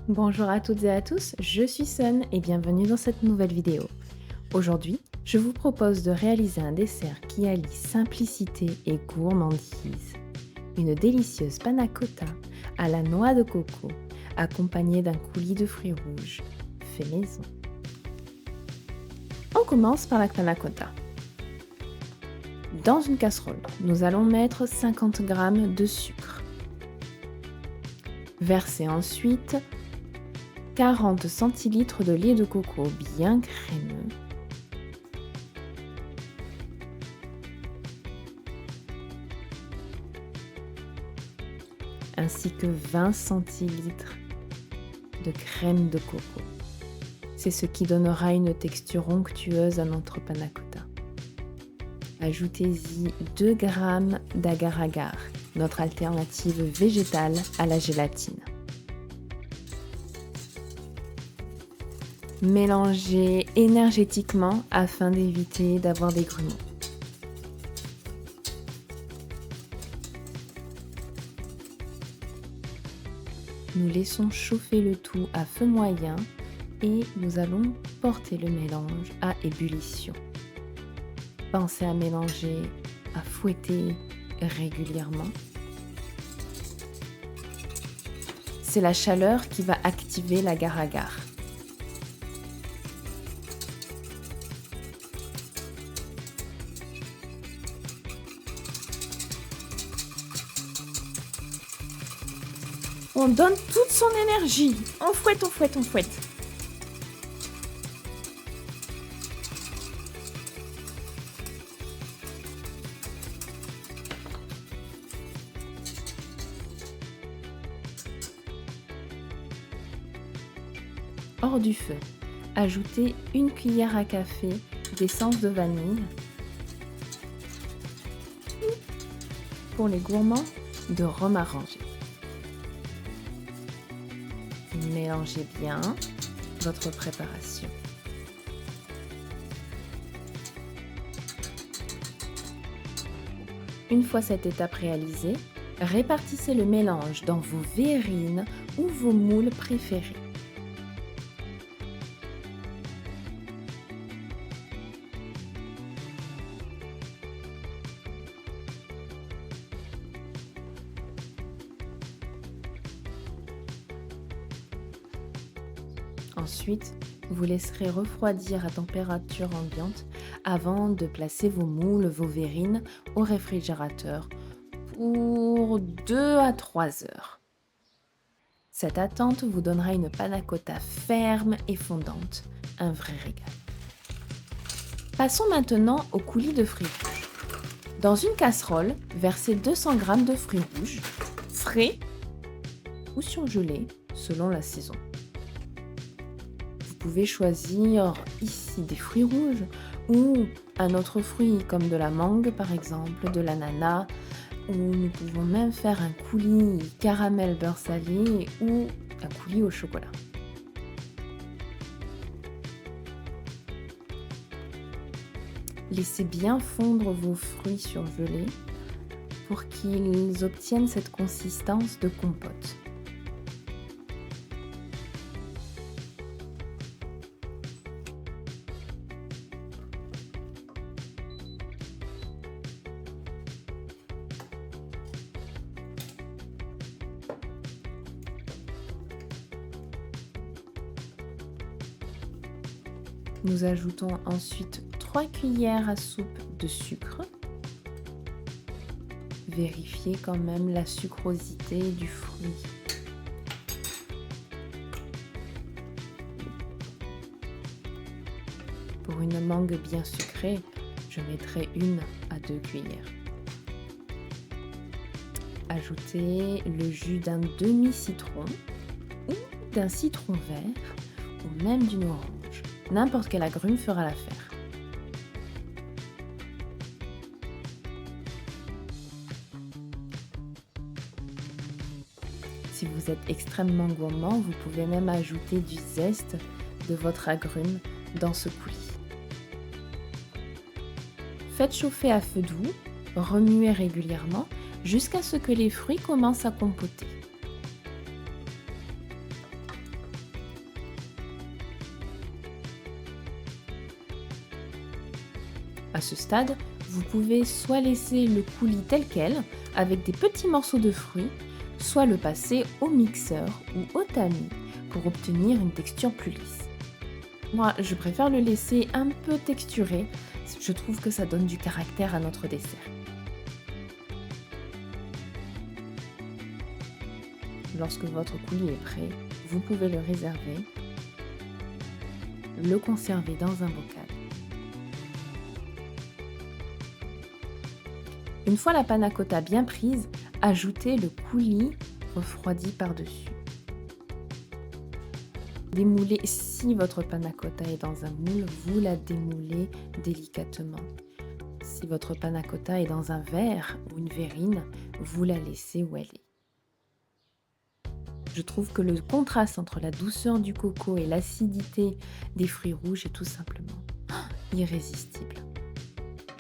Bonjour à toutes et à tous, je suis Sun et bienvenue dans cette nouvelle vidéo. Aujourd'hui, je vous propose de réaliser un dessert qui allie simplicité et gourmandise. Une délicieuse panna cotta à la noix de coco, accompagnée d'un coulis de fruits rouges, fait maison. On commence par la panna cotta. Dans une casserole, nous allons mettre 50 g de sucre. Versez ensuite 40 centilitres de lait de coco bien crémeux, ainsi que 20 centilitres de crème de coco. C'est ce qui donnera une texture onctueuse à notre panna cotta. Ajoutez-y 2 g d'agar-agar, notre alternative végétale à la gélatine. Mélangez énergétiquement afin d'éviter d'avoir des grumeaux. Nous laissons chauffer le tout à feu moyen et nous allons porter le mélange à ébullition. Pensez à mélanger, à fouetter régulièrement. C'est la chaleur qui va activer l'agar-agar. On donne toute son énergie. On fouette, on fouette, on fouette. Hors du feu, ajoutez 1 cuillère à café d'essence de vanille. Pour les gourmands, de rhum arrangé. Mélangez bien votre préparation. Une fois cette étape réalisée, répartissez le mélange dans vos verrines ou vos moules préférés. Ensuite, vous laisserez refroidir à température ambiante avant de placer vos moules, vos verrines au réfrigérateur pour 2 à 3 heures. Cette attente vous donnera une panna cotta ferme et fondante, un vrai régal. Passons maintenant au coulis de fruits rouges. Dans une casserole, versez 200 g de fruits rouges, frais ou surgelés selon la saison. Vous pouvez choisir ici des fruits rouges ou un autre fruit comme de la mangue par exemple, de l'ananas, ou nous pouvons même faire un coulis caramel beurre salé ou un coulis au chocolat. Laissez bien fondre vos fruits surgelés pour qu'ils obtiennent cette consistance de compote. Nous ajoutons ensuite 3 cuillères à soupe de sucre. Vérifiez quand même la sucrosité du fruit. Pour une mangue bien sucrée, je mettrai 1 à 2 cuillères. Ajoutez le jus d'un demi-citron ou d'un citron vert ou même d'une orange. N'importe quel agrume fera l'affaire. Si vous êtes extrêmement gourmand, vous pouvez même ajouter du zeste de votre agrume dans ce coulis. Faites chauffer à feu doux, remuez régulièrement jusqu'à ce que les fruits commencent à compoter. À ce stade, vous pouvez soit laisser le coulis tel quel, avec des petits morceaux de fruits, soit le passer au mixeur ou au tamis pour obtenir une texture plus lisse. Moi, je préfère le laisser un peu texturé, je trouve que ça donne du caractère à notre dessert. Lorsque votre coulis est prêt, vous pouvez le réserver, le conserver dans un bocal. Une fois la panna cotta bien prise, ajoutez le coulis refroidi par-dessus. Démoulez, si votre panna cotta est dans un moule, vous la démoulez délicatement. Si votre panna cotta est dans un verre ou une verrine, vous la laissez où elle est. Je trouve que le contraste entre la douceur du coco et l'acidité des fruits rouges est tout simplement irrésistible.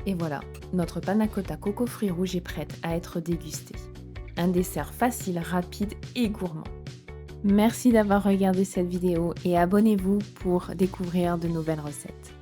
Et voilà, notre panna cotta coco fruits rouges est prête à être dégustée. Un dessert facile, rapide et gourmand. Merci d'avoir regardé cette vidéo et abonnez-vous pour découvrir de nouvelles recettes.